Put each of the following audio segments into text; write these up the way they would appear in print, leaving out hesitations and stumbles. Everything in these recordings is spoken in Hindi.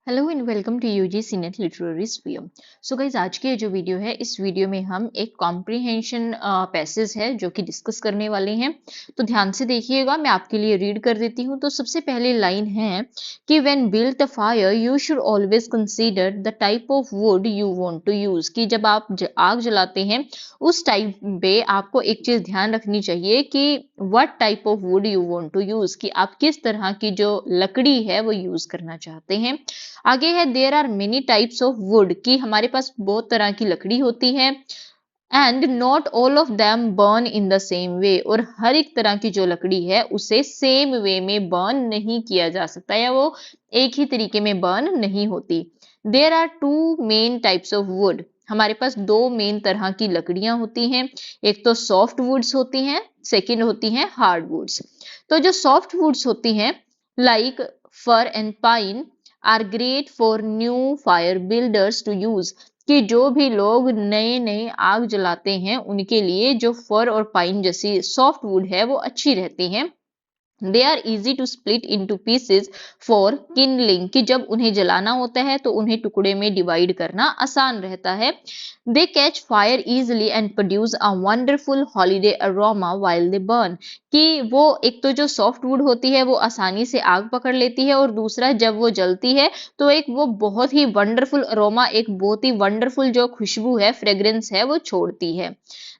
Hello and welcome to UGC NET literary sphere. So guys, आज की ये जो वीडियो है, इस वीडियो में हम एक कॉम्प्रिहेंशन पैसेज है जो कि डिस्कस करने वाले हैं। तो ध्यान से देखिएगा, मैं आपके लिए रीड कर देती हूँ। तो सबसे पहले लाइन है कि when build a fire you should always consider the type of wood you want to use. कि जब आप आग जलाते हैं उस टाइम पे आपको एक चीज ध्यान रखनी चाहिए कि what type of wood you want to use, कि आप किस तरह की जो लकड़ी है वो यूज करना चाहते हैं। आगे है there are many types of wood, कि हमारे पास बहुत तरह की लकड़ी होती है। And not all of them burn in the same way, और हर एक तरह की जो लकड़ी है उसे सेम वे में बर्न नहीं किया जा सकता, या वो एक ही तरीके में बर्न नहीं होती। There are two main types of wood, हमारे पास दो मेन तरह की लकड़ियां होती हैं। एक तो सॉफ्ट वुड्स होती हैं, सेकंड होती हैं हार्ड वुड्स। तो जो सॉफ्ट वुड्स होती हैं like fir and pine are great for new fire builders to use, कि जो भी लोग नए नए आग जलाते हैं उनके लिए जो फर और पाइन जैसी सॉफ्ट वुड है वो अच्छी रहती हैं। They are easy to split into pieces for kindling, कि जब उन्हें जलाना होता है तो उन्हें टुकड़े में डिवाइड करना आसान रहता है। They catch fire easily and produce a wonderful holiday aroma while they burn, कि वो एक तो जो सॉफ्ट वुड होती है वो आसानी से आग पकड़ लेती है, और दूसरा जब वो जलती है तो एक वो बहुत ही वंडरफुल अरोमा, एक बहुत ही वंडरफुल जो खुशबू है, फ्रेग्रेंस है, वो छोड़ती है।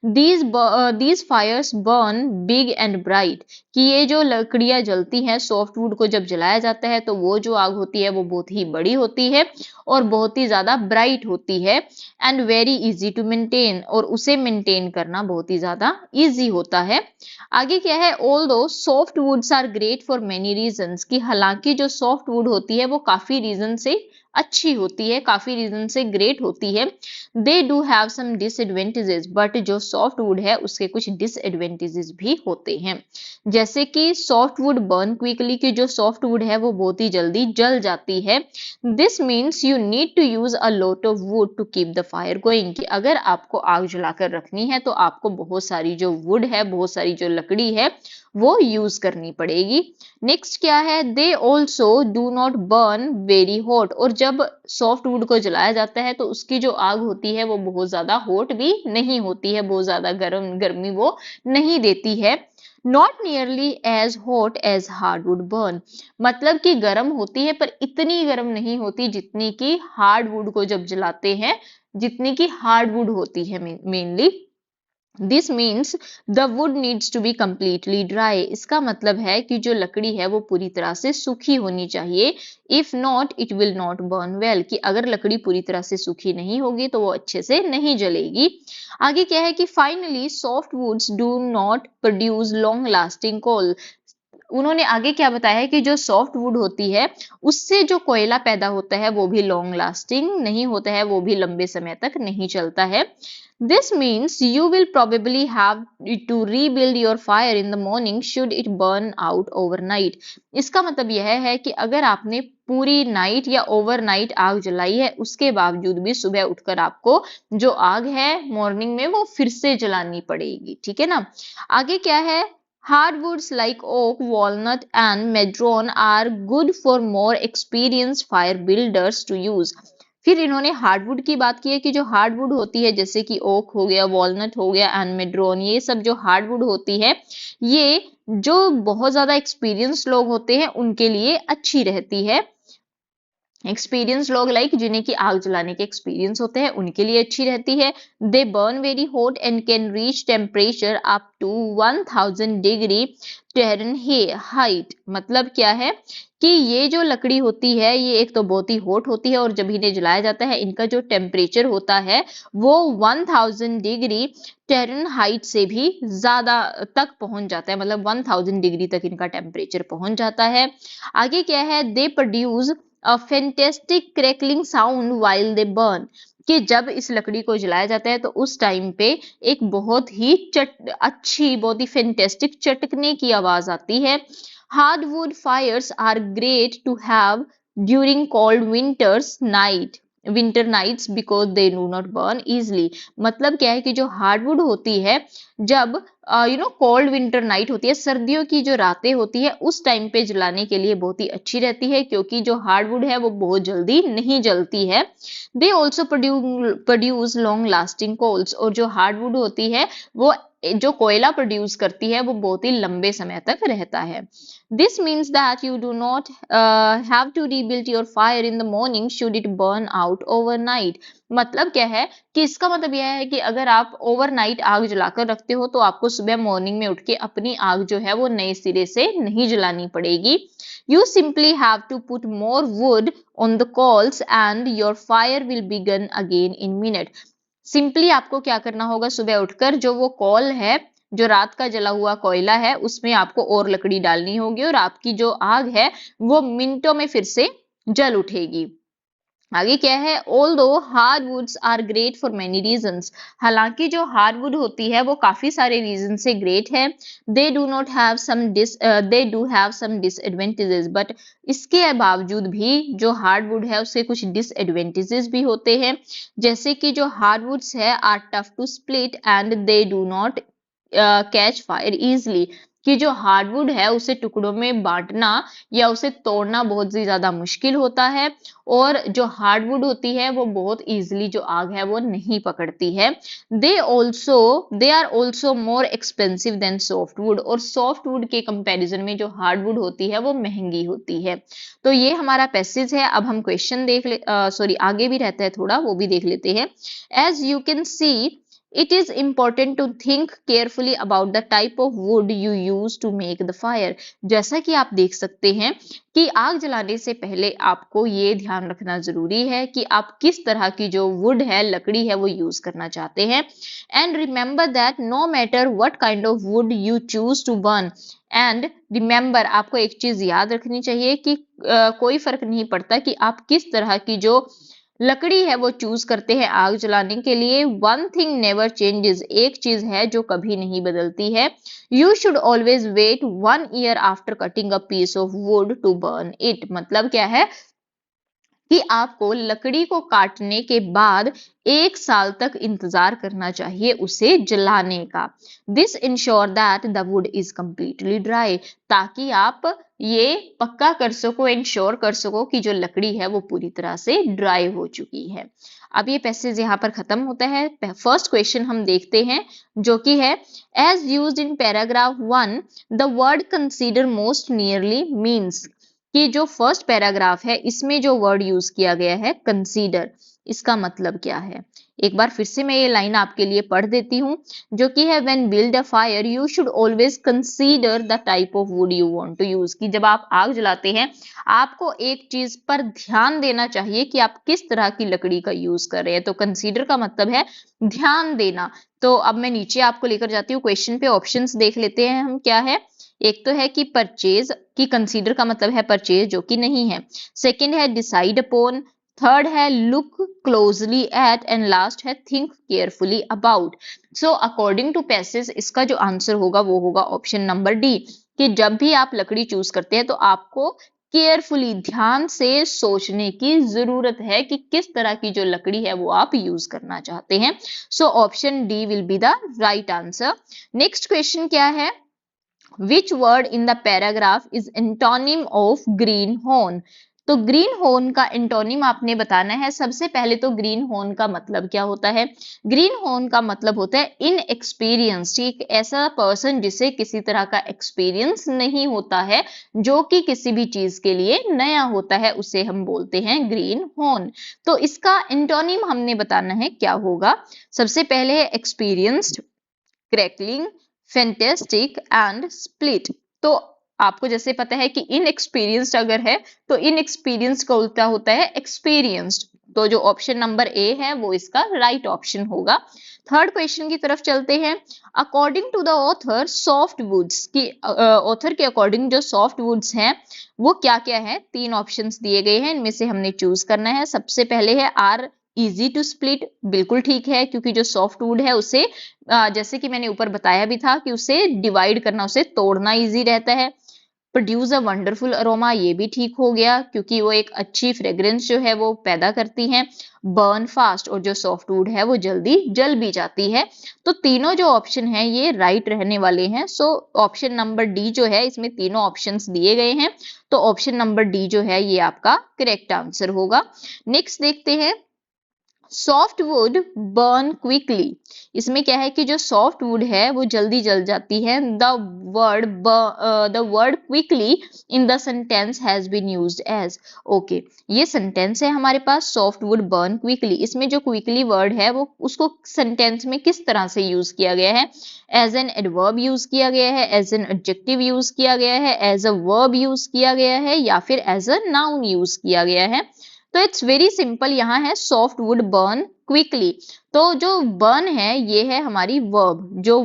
These fires burn big and bright, कि ये जो लकड़ियां जलती हैं, सॉफ्ट वुड को जब जलाया जाता है तो वो जो आग होती है वो बहुत ही बड़ी होती है और बहुत ही ज्यादा ब्राइट होती है। And very easy to maintain, और उसे मेंटेन करना बहुत ही ज्यादा इजी होता है। आगे क्या है, although soft woods are great for many reasons, कि हालांकि जो सॉफ्ट वुड होती है वो काफी रीजन से अच्छी होती है, काफी रीजन से ग्रेट होती है। They do have some disadvantages, but जो सॉफ्ट वुड है उसके कुछ डिसएडवांटेजेस भी होते हैं। जैसे कि सॉफ्ट वुड बर्न क्विकली, कि जो सॉफ्ट वुड है वो बहुत ही जल्दी जल जाती है। This means you need to use a lot of wood to keep the fire going, कि अगर आपको आग जलाकर रखनी है तो आपको बहुत सारी जो वुड है, बहुत सारी जो लकड़ी है वो यूज करनी पड़ेगी। नेक्स्ट क्या है, they also do not burn very hot, और जब सॉफ्ट वुड को जलाया जाता है तो उसकी जो आग होती है वो बहुत ज्यादा हॉट भी नहीं होती है, बहुत ज्यादा गर्मी वो नहीं देती है। Not nearly as hot as hardwood burn, मतलब कि गर्म होती है पर इतनी गर्म नहीं होती जितनी कि हार्डवुड को जब जलाते हैं, जितनी कि हार्डवुड होती है mainly. This means the wood needs to be completely dry, इसका मतलब है कि जो लकड़ी है वो पूरी तरह से सूखी होनी चाहिए। If not it will not burn well, कि अगर लकड़ी पूरी तरह से सूखी नहीं होगी तो वो अच्छे से नहीं जलेगी। आगे क्या है कि finally soft woods do not produce long lasting coal, उन्होंने आगे क्या बताया है कि जो सॉफ्ट वुड होती है उससे जो कोयला पैदा होता है वो भी लॉन्ग लास्टिंग नहीं होता है, वो भी लंबे समय तक नहीं चलता है। This means you will probably have to rebuild your fire in the morning should it burn out overnight. इसका मतलब यह है कि अगर आपने पूरी नाइट या ओवरनाइट आग जलाई है उसके बावजूद भी सुबह उठकर आपको जो आग है मॉर्निंग में वो फिर से जलानी पड़ेगी, ठीक है ना। आगे क्या है, hardwoods like oak, walnut and madrone are good for more experienced fire builders to use। फिर इन्होंने हार्डवुड की बात की है कि जो हार्डवुड होती है जैसे कि ओक हो गया, वॉलनट हो गया एंड मेड्रोन, ये सब जो हार्डवुड होती है ये जो बहुत ज्यादा एक्सपीरियंस लोग होते हैं उनके लिए अच्छी रहती है। एक्सपीरियंस लोग लाइक जिन्हें की आग जलाने के एक्सपीरियंस होते हैं उनके लिए अच्छी रहती है। They burn very hot and can reach temperature up to 1000 degree height. मतलब क्या है कि ये जो लकड़ी होती है ये एक तो बहुत ही हॉट होती है, और जब इन्हें जलाया जाता है इनका जो टेम्परेचर होता है वो 1000 डिग्री हाइट से भी ज्यादा तक पहुंच जाता है, मतलब 1000 डिग्री तक इनका टेम्परेचर पहुंच जाता है। आगे क्या है, they produce a fantastic crackling sound while they burn, कि जब इस लकड़ी को जलाया जाता है तो उस टाइम पे एक बहुत ही अच्छी, बहुत ही फैंटेस्टिक चटकने की आवाज आती है। Hardwood fires are great to have during cold winters night, winter nights because they do not burn easily. मतलब क्या है कि जो हार्डवुड होती है, जब कोल्ड विंटर नाइट होती है, सर्दियों की जो रातें होती है, उस टाइम पे जलाने के लिए बहुत ही अच्छी रहती है, क्योंकि जो हार्डवुड है वो बहुत जल्दी नहीं जलती है। They also produce long lasting coals, और जो हार्डवुड होती है वो जो कोयला प्रोड्यूस करती है वो बहुत ही लंबे समय तक रहता है। This means that you do not have to rebuild your fire in the morning should it burn out overnight. मतलब क्या है कि इसका मतलब यह है कि अगर आप ओवरनाइट आग जलाकर रखते हो तो आपको सुबह मॉर्निंग में उठ के अपनी आग जो है वो नए सिरे से नहीं जलानी पड़ेगी। You simply have to put more wood on the coals and your fire will begin again in minute। Simply आपको क्या करना होगा, सुबह उठकर जो वो कॉल है, जो रात का जला हुआ कोयला है, उसमें आपको और लकड़ी डालनी होगी और आपकी जो आग है वो मिनटों में फिर से जल उठेगी। आगे क्या है, although hardwoods are great for many reasons. हालांकि जो हार्डवुड होती है वो काफी सारे रीजन से ग्रेट है। They do not have some they do have some disadvantages, but इसके बावजूद भी जो हार्डवुड है उसके कुछ डिसएडवांटेजेस भी होते हैं। जैसे कि जो हार्डवुड्स है are tough to split and they do not catch fire easily, कि जो हार्डवुड है उसे टुकड़ों में बांटना या उसे तोड़ना बहुत ही ज्यादा मुश्किल होता है, और जो हार्डवुड होती है वो बहुत इजीली जो आग है वो नहीं पकड़ती है। They are also more expensive than softwood, और सॉफ्टवुड के कंपैरिजन में जो हार्डवुड होती है वो महंगी होती है। तो ये हमारा पैसेज है। अब हम क्वेश्चन आगे भी रहता है थोड़ा, वो भी देख लेते हैं। As you can see, it is important to think carefully about the type of wood you use to make the fire। जैसा कि आप देख सकते हैं कि आग जलाने से पहले आपको ये ध्यान रखना जरूरी है कि आप किस तरह की जो वुड है, लकड़ी है, वो यूज करना चाहते हैं। And remember that no matter what kind of wood you choose to burn, and remember, आपको एक चीज याद रखनी चाहिए कि कोई फर्क नहीं पड़ता कि आप किस तरह की जो लकड़ी है वो चूज करते हैं आग जलाने के लिए। वन थिंग नेवर चेंजेस, एक चीज है जो कभी नहीं बदलती है। You should always wait 1 year after cutting a piece of wood to burn it. मतलब क्या है कि आपको लकड़ी को काटने के बाद 1 साल तक इंतजार करना चाहिए उसे जलाने का। This ensure that the wood is completely dry, ताकि आप ये पक्का कर सको, इंश्योर कर सको कि जो लकड़ी है वो पूरी तरह से ड्राई हो चुकी है। अब ये पैसेज यहाँ पर खत्म होता है। फर्स्ट क्वेश्चन हम देखते हैं जो कि है, as used in paragraph 1 the word consider most nearly means, कि जो फर्स्ट पैराग्राफ है इसमें जो वर्ड यूज किया गया है कंसीडर, इसका मतलब क्या है। एक बार फिर से मैं ये लाइन आपके लिए पढ़ देती हूँ जो कि है, when build a fire you should always consider the type of wood you want to use. कि जब आप आग जलाते हैं आपको एक चीज पर ध्यान देना चाहिए कि आप किस तरह की लकड़ी का यूज कर रहे हैं। तो कंसीडर का मतलब है ध्यान देना। तो अब मैं नीचे आपको लेकर जाती हूँ क्वेश्चन पे, ऑप्शंस देख लेते हैं हम क्या है। एक तो है कि परचेज, की कंसीडर का मतलब है परचेज, जो कि नहीं है। सेकंड है डिसाइड अपॉन, थर्ड है look closely at, and last है think carefully about. So according to passage इसका जो आंसर होगा वो होगा ऑप्शन नंबर डी, कि जब भी आप लकड़ी चूज करते हैं तो आपको केयरफुली, ध्यान से सोचने की जरूरत है कि किस तरह की जो लकड़ी है वो आप यूज करना चाहते हैं। So option D will be the right answer. Next question क्या है, Which word in the paragraph is antonym of greenhorn? तो ग्रीन हॉर्न का एंटोनिम आपने बताना है। सबसे पहले तो ग्रीन हॉर्न का मतलब क्या होता है। ग्रीन हॉर्न का मतलब होता है इनएक्सपीरियंस, एक ऐसा पर्सन जिसे किसी तरह का एक्सपीरियंस नहीं होता है, जो कि किसी भी चीज के लिए नया होता है, उसे हम बोलते हैं ग्रीन हॉर्न। तो इसका एंटोनिम हमने बताना है क्या होगा। सबसे पहले है experienced, crackling, fantastic and split. तो आपको जैसे पता है कि इनएक्सपीरियंस्ड अगर है तो इनएक्सपीरियंस्ड का उल्टा होता है एक्सपीरियंस्ड। तो जो ऑप्शन नंबर ए है वो इसका राइट ऑप्शन होगा। थर्ड क्वेश्चन की तरफ चलते हैं। According to the author soft woods, की ऑथर के अकॉर्डिंग जो सॉफ्ट वुड्स हैं वो क्या क्या है। 3 ऑप्शंस दिए गए हैं, इनमें से हमने चूज करना है। सबसे पहले है आर इजी टू स्प्लिट, बिल्कुल ठीक है, क्योंकि जो सॉफ्ट वुड है उसे जैसे कि मैंने ऊपर बताया भी था कि उसे डिवाइड करना, उसे तोड़ना इजी रहता है। प्रोड्यूस अ वंडरफुल अरोमा, ये भी ठीक हो गया क्योंकि वो एक अच्छी फ्रेग्रेंस जो है वो पैदा करती हैं। बर्न फास्ट, और जो सॉफ्टवुड है वो जल्दी जल भी जाती है। तो तीनों जो ऑप्शन है ये राइट रहने वाले हैं। सो ऑप्शन नंबर डी जो है, इसमें तीनों ऑप्शंस दिए गए हैं, तो ऑप्शन नंबर डी जो है ये आपका करेक्ट आंसर होगा। नेक्स्ट देखते हैं, सॉफ्ट वुड बर्न क्विकली। इसमें क्या है कि जो सॉफ्ट वुड है वो जल्दी जल जाती है। The word quickly in the sentence has been used as. Okay, ये सेंटेंस है हमारे पास, सॉफ्ट वुड बर्न क्विकली। इसमें जो क्विकली वर्ड है वो उसको सेंटेंस में किस तरह से यूज किया गया है? एज एन एडवर्ब यूज किया गया है, एज एन एडजेक्टिव यूज किया गया है, एज अ वर्ब यूज किया गया है, या फिर एज अ नाउन यूज किया गया है? तो इट्स वेरी सिंपल, यहाँ है सॉफ्ट वुड बर्न क्विकली। तो जो बर्न है ये है हमारी वर्ब, जो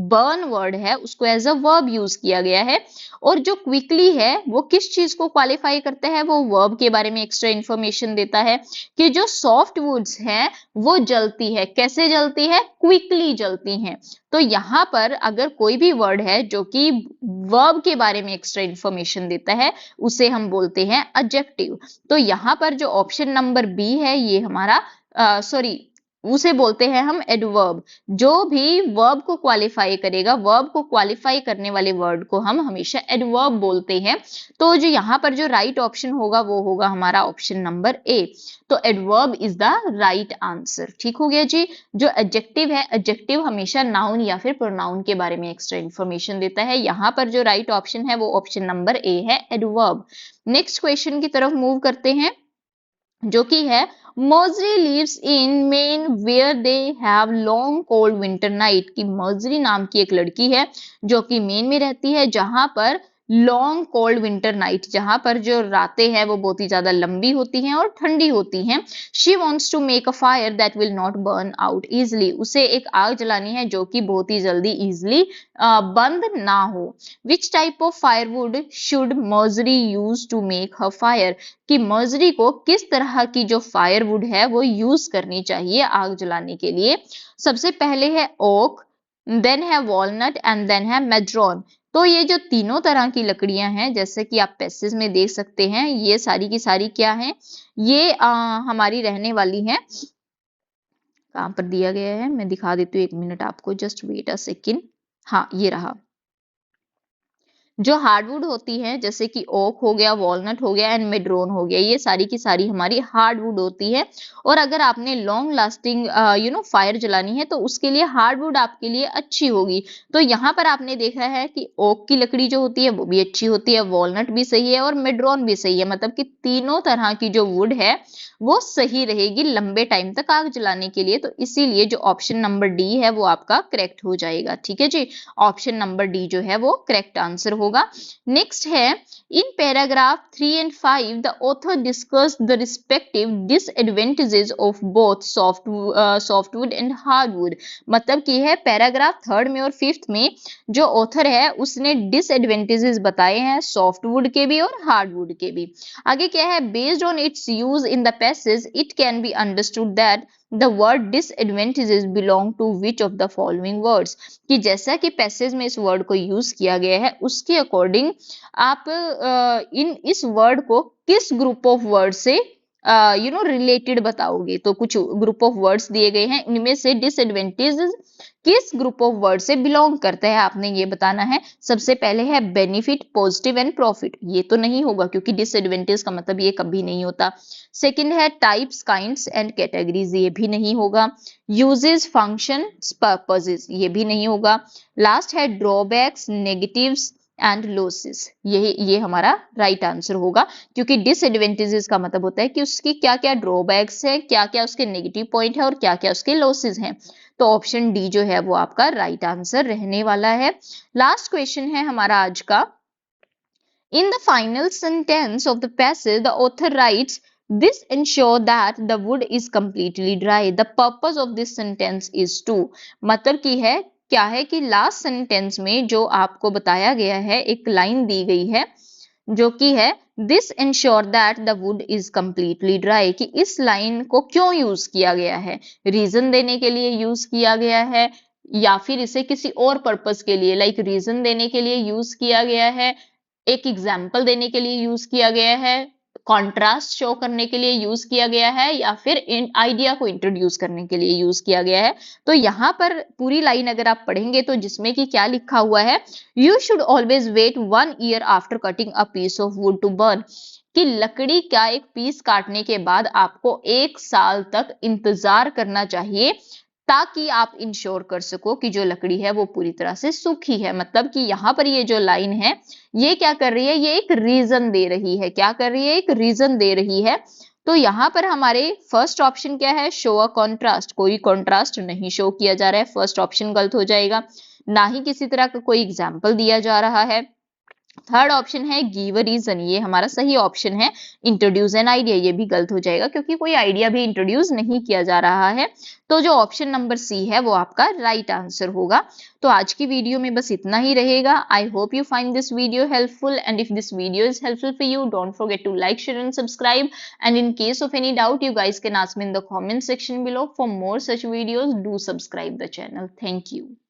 बर्न वर्ड है उसको एज अ वर्ब यूज किया गया है। और जो क्विकली है वो किस चीज को क्वालिफाई करता है? वो वर्ब के बारे में एक्स्ट्रा इंफॉर्मेशन देता है कि जो सॉफ्ट वुड्स हैं वो जलती है। कैसे जलती है? क्विकली जलती हैं। तो यहाँ पर अगर कोई भी वर्ड है जो कि वर्ब के बारे में एक्स्ट्रा इंफॉर्मेशन देता है उसे हम बोलते हैं एडजेक्टिव। तो यहाँ पर जो ऑप्शन नंबर बी है ये हमारा उसे बोलते हैं हम एडवर्ब। जो भी वर्ब को क्वालिफाई करेगा, वर्ब को क्वालिफाई करने वाले वर्ड को हम हमेशा एडवर्ब बोलते हैं। तो जो यहाँ पर जो राइट ऑप्शन होगा वो होगा हमारा ऑप्शन नंबर ए। तो adverb is the right answer. ठीक हो गया जी। जो एडजेक्टिव है, एडजेक्टिव हमेशा नाउन या फिर प्रोनाउन के बारे में एक्स्ट्रा इंफॉर्मेशन देता है। यहाँ पर जो राइट ऑप्शन है वो ऑप्शन नंबर ए है, एडवर्ब। नेक्स्ट क्वेश्चन की तरफ मूव करते हैं, जो कि है Marjorie lives in Maine where they have long cold winter night. की मर्जरी नाम की एक लड़की है जो कि मेन में रहती है, जहां पर लॉन्ग कोल्ड विंटर नाइट, जहां पर जो रातें हैं वो बहुत ही ज्यादा लंबी होती हैं और ठंडी होती हैं। She wants to make a fire that will not burn out easily. उसे एक आग जलानी है जो कि बहुत ही जल्दी इजली बंद ना हो। Which type of firewood should Marjorie use to make her fire. कि मर्जरी को किस तरह की जो फायरवुड है वो यूज करनी चाहिए आग जलाने के लिए? सबसे पहले है ओक, देन है वॉलनट एंड देन है मेड्रॉन। तो ये जो तीनों तरह की लकड़ियां हैं, जैसे कि आप पैसेज में देख सकते हैं, ये सारी की सारी क्या है? ये हमारी रहने वाली है, कहाँ पर दिया गया है मैं दिखा देती हूँ, एक मिनट आपको, जस्ट वेट अ सेकेंड। हाँ, ये रहा। जो हार्डवुड होती है जैसे कि ओक हो गया, वॉलनट हो गया एंड मेड्रोन हो गया, ये सारी की सारी हमारी हार्डवुड होती है। और अगर आपने लॉन्ग लास्टिंग फायर जलानी है तो उसके लिए हार्डवुड आपके लिए अच्छी होगी। तो यहाँ पर आपने देखा है कि ओक की लकड़ी जो होती है वो भी अच्छी होती है, वॉलनट भी सही है और मेड्रोन भी सही है। मतलब कि तीनों तरह की जो वुड है वो सही रहेगी लंबे टाइम तक आग जलाने के लिए। तो इसीलिए जो ऑप्शन नंबर डी है वो आपका करेक्ट हो जाएगा। ठीक है जी, ऑप्शन नंबर डी जो है वो करेक्ट आंसर होगा। नेक्स्ट है, in paragraph 3 and 5 the author discuss the respective disadvantages of both softwood and hardwood. मतलब कि है पैराग्राफ 3 में और 5 में जो ऑथर है उसने डिसएडवांटेजेस बताए हैं सॉफ्टवुड के भी और हार्डवुड के भी। आगे क्या है, based on its use in the passage it can be understood that the word disadvantages belong to which of the following words. कि जैसा कि पैसेज में इस वर्ड को यूज किया गया है उसके अकॉर्डिंग आप इस वर्ड को किस ग्रुप ऑफ वर्ड से रिलेटेड बताओगे। तो कुछ ग्रुप ऑफ वर्ड्स दिए गए हैं, इनमें से डिसएडवांटेजेस किस ग्रुप ऑफ वर्ड से बिलोंग करता है आपने ये बताना है। सबसे पहले है बेनिफिट, पॉजिटिव एंड प्रॉफिट, ये तो नहीं होगा क्योंकि डिसएडवांटेज का मतलब ये कभी नहीं होता। सेकंड है टाइप्स, काइंड्स एंड कैटेगरीज, ये भी नहीं होगा। यूजेस, फंक्शंस, पर्पसेस, ये भी नहीं होगा। लास्ट है ड्रॉबैक्स, नेगेटिव्स एंड लॉसेस, ये हमारा राइट आंसर होगा। क्योंकि डिसएडवांटेजेस का मतलब होता है कि उसकी क्या क्या ड्रॉबैक्स है, क्या क्या उसके नेगेटिव पॉइंट है और क्या क्या उसके लॉसेस हैं। तो ऑप्शन डी जो है वो आपका राइट आंसर रहने वाला है। लास्ट क्वेश्चन है हमारा आज का, in the final sentence of the passage the author rights this ensure that the wood is completely dry. The purpose of this sentence is to, मतलब की है क्या है कि लास्ट सेंटेंस में जो आपको बताया गया है, एक लाइन दी गई है जो कि है this ensure that the wood is completely dry. कि इस लाइन को क्यों यूज किया गया है, रीजन देने के लिए यूज किया गया है या फिर इसे किसी और पर्पस के लिए लाइक रीजन देने के लिए यूज किया गया है एक एग्जाम्पल देने के लिए यूज किया गया है, कॉन्ट्रास्ट शो करने के लिए यूज किया गया है, या फिर इन आइडिया को इंट्रोड्यूस करने के लिए यूज किया गया है। तो यहाँ पर पूरी लाइन अगर आप पढ़ेंगे तो जिसमें कि क्या लिखा हुआ है, you should always wait 1 year after cutting a piece of wood to burn, कि लकड़ी का एक पीस काटने के बाद आपको 1 साल तक इंतजार करना चाहिए, ताकि आप इंश्योर कर सको कि जो लकड़ी है वो पूरी तरह से सूखी है। मतलब कि यहाँ पर ये जो लाइन है ये क्या कर रही है, ये एक रीजन दे रही है। क्या कर रही है, एक रीजन दे रही है। तो यहाँ पर हमारे फर्स्ट ऑप्शन क्या है, शो अ कॉन्ट्रास्ट, कोई कॉन्ट्रास्ट नहीं शो किया जा रहा है, फर्स्ट ऑप्शन गलत हो जाएगा। ना ही किसी तरह का कोई एग्जाम्पल दिया जा रहा है। थर्ड ऑप्शन है गिव अ रीजन, ये हमारा सही ऑप्शन है। इंट्रोड्यूस एन आइडिया, ये भी गलत हो जाएगा क्योंकि कोई आइडिया भी इंट्रोड्यूस नहीं किया जा रहा है। तो जो ऑप्शन नंबर सी है वो आपका राइट आंसर होगा। तो आज की वीडियो में बस इतना ही रहेगा। I hope you find this video helpful, and if this video is helpful for you, don't forget to like, share and subscribe, and in case of any doubt you guys can ask me in the comment section below. For more such videos, do subscribe the channel. Thank you.